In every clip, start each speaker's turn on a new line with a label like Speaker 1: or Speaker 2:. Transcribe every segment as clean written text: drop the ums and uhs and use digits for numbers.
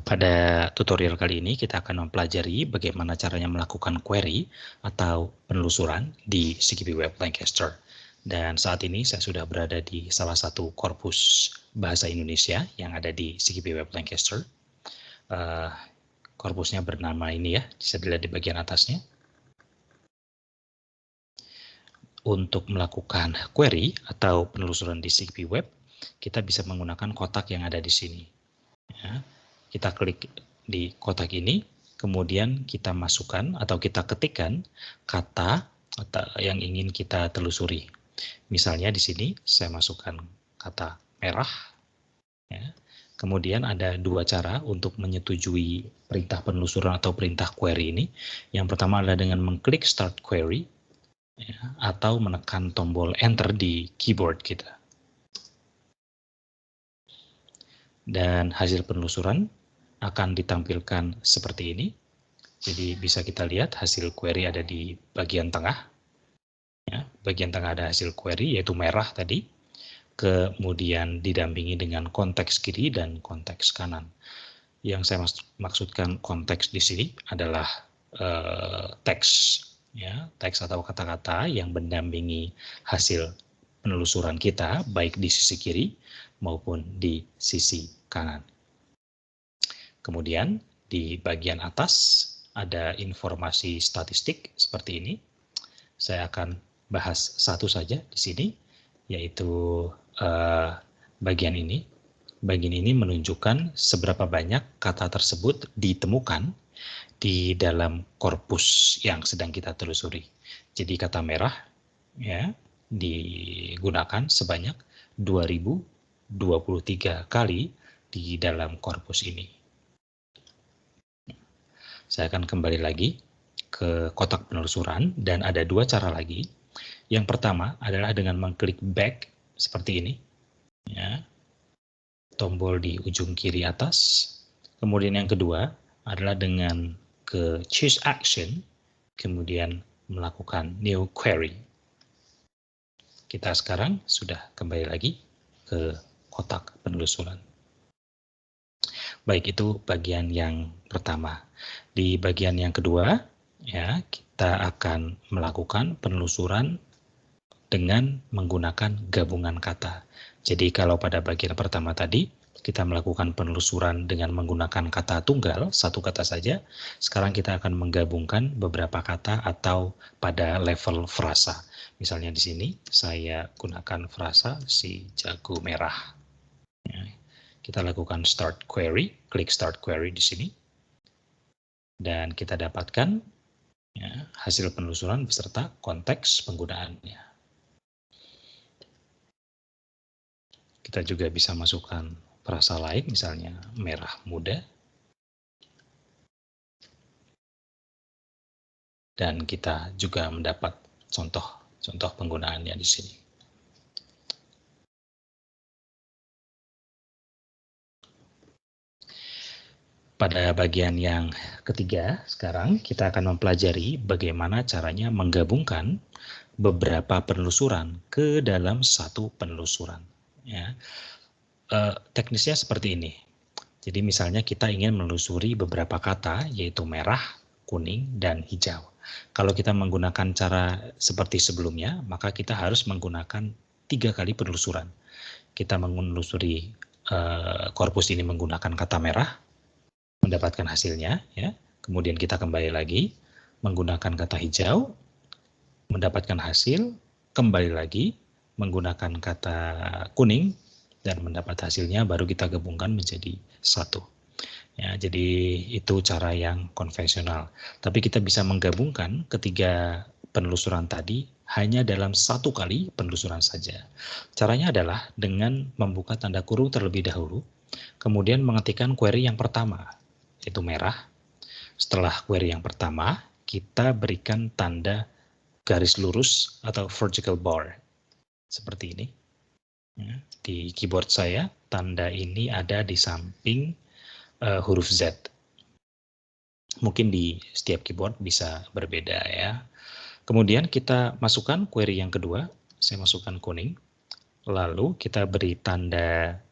Speaker 1: Pada tutorial kali ini kita akan mempelajari bagaimana caranya melakukan query atau penelusuran di CGP Web Lancaster. Dan saat ini saya sudah berada di salah satu korpus bahasa Indonesia yang ada di CGP Web Lancaster. Korpusnya bernama ini ya, bisa dilihat di bagian atasnya. Untuk melakukan query atau penelusuran di CGP Web, kita bisa menggunakan kotak yang ada di sini. Ya, kita klik di kotak ini, kemudian kita masukkan atau kita ketikkan kata yang ingin kita telusuri. Misalnya di sini saya masukkan kata merah. Ya. Kemudian ada dua cara untuk menyetujui perintah penelusuran atau perintah query ini. Yang pertama adalah dengan mengklik Start Query, ya, atau menekan tombol Enter di keyboard kita. Dan hasil penelusuran akan ditampilkan seperti ini. Jadi bisa kita lihat hasil query ada di bagian tengah. Ya, bagian tengah ada hasil query yaitu merah tadi. Kemudian didampingi dengan konteks kiri dan konteks kanan. Yang saya maksudkan konteks di sini adalah teks, ya, teks atau kata-kata yang mendampingi hasil penelusuran kita baik di sisi kiri maupun di sisi kanan. Kemudian di bagian atas ada informasi statistik seperti ini. Saya akan bahas satu saja di sini, yaitu bagian ini. Bagian ini menunjukkan seberapa banyak kata tersebut ditemukan di dalam korpus yang sedang kita telusuri. Jadi kata merah ya digunakan sebanyak 2023 kali di dalam korpus ini. Saya akan kembali lagi ke kotak penelusuran dan ada dua cara lagi. Yang pertama adalah dengan mengklik back seperti ini, ya, tombol di ujung kiri atas. Kemudian yang kedua adalah dengan ke choose action, kemudian melakukan new query. Kita sekarang sudah kembali lagi ke kotak penelusuran. Baik, itu bagian yang pertama. Di bagian yang kedua, ya, kita akan melakukan penelusuran dengan menggunakan gabungan kata. Jadi kalau pada bagian pertama tadi kita melakukan penelusuran dengan menggunakan kata tunggal, satu kata saja, sekarang kita akan menggabungkan beberapa kata atau pada level frasa. Misalnya di sini saya gunakan frasa si jago merah. Ya, kita lakukan start query, klik start query di sini. Dan kita dapatkan ya, hasil penelusuran beserta konteks penggunaannya. Kita juga bisa masukkan frasa lain, misalnya merah muda. Dan kita juga mendapat contoh penggunaannya di sini. Pada bagian yang ketiga, sekarang kita akan mempelajari bagaimana caranya menggabungkan beberapa penelusuran ke dalam satu penelusuran. Ya. Teknisnya seperti ini. Jadi misalnya kita ingin menelusuri beberapa kata yaitu merah, kuning, dan hijau. Kalau kita menggunakan cara seperti sebelumnya, maka kita harus menggunakan 3 kali penelusuran. Kita menelusuri korpus ini menggunakan kata merah, mendapatkan hasilnya, ya. Kemudian kita kembali lagi menggunakan kata hijau, mendapatkan hasil, kembali lagi menggunakan kata kuning, dan mendapat hasilnya baru kita gabungkan menjadi satu. Ya, jadi itu cara yang konvensional. Tapi kita bisa menggabungkan ketiga penelusuran tadi hanya dalam satu kali penelusuran saja. Caranya adalah dengan membuka tanda kurung terlebih dahulu, kemudian mengetikkan query yang pertama, yaitu merah. Setelah query yang pertama, kita berikan tanda garis lurus atau vertical bar, seperti ini. Di keyboard saya, tanda ini ada di samping huruf Z. Mungkin di setiap keyboard bisa berbeda ya. Kemudian kita masukkan query yang kedua, saya masukkan kuning. Lalu kita beri tanda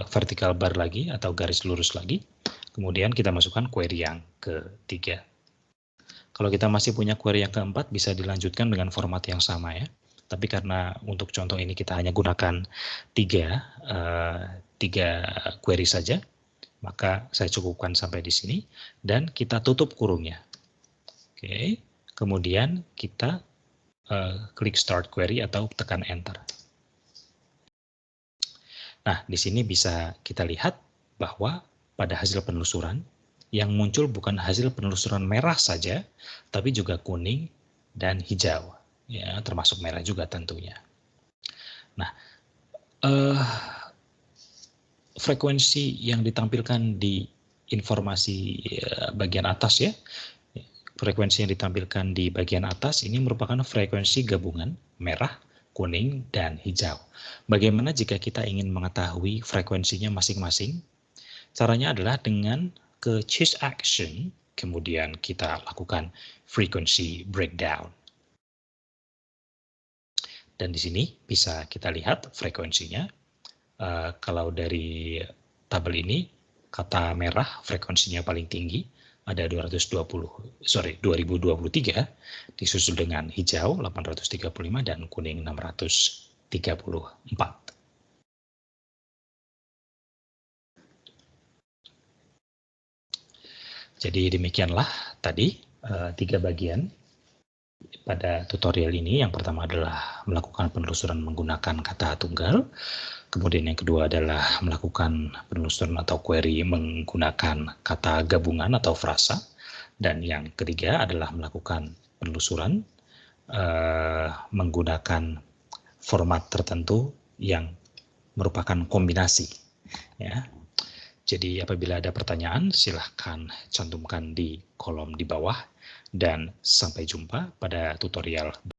Speaker 1: vertical bar lagi atau garis lurus lagi. Kemudian kita masukkan query yang ketiga. Kalau kita masih punya query yang keempat, bisa dilanjutkan dengan format yang sama ya. Tapi karena untuk contoh ini kita hanya gunakan tiga query saja, maka saya cukupkan sampai di sini dan kita tutup kurungnya. Oke, kemudian kita klik Start Query atau tekan Enter. Nah, di sini bisa kita lihat bahwa pada hasil penelusuran, yang muncul bukan hasil penelusuran merah saja, tapi juga kuning dan hijau, ya, termasuk merah juga tentunya. Nah, frekuensi yang ditampilkan di informasi bagian atas ya, frekuensi yang ditampilkan di bagian atas ini merupakan frekuensi gabungan merah, kuning, dan hijau. Bagaimana jika kita ingin mengetahui frekuensinya masing-masing? Caranya adalah dengan ke Choose Action, kemudian kita lakukan Frequency Breakdown. Dan di sini bisa kita lihat frekuensinya. Kalau dari tabel ini, kata merah frekuensinya paling tinggi, ada 2023, disusul dengan hijau 835 dan kuning 634. Jadi demikianlah tadi 3 bagian pada tutorial ini. Yang pertama adalah melakukan penelusuran menggunakan kata tunggal. Kemudian yang kedua adalah melakukan penelusuran atau query menggunakan kata gabungan atau frasa. Dan yang ketiga adalah melakukan penelusuran menggunakan format tertentu yang merupakan kombinasi. Ya. Jadi apabila ada pertanyaan, silahkan cantumkan di kolom di bawah. Dan sampai jumpa pada tutorial berikutnya.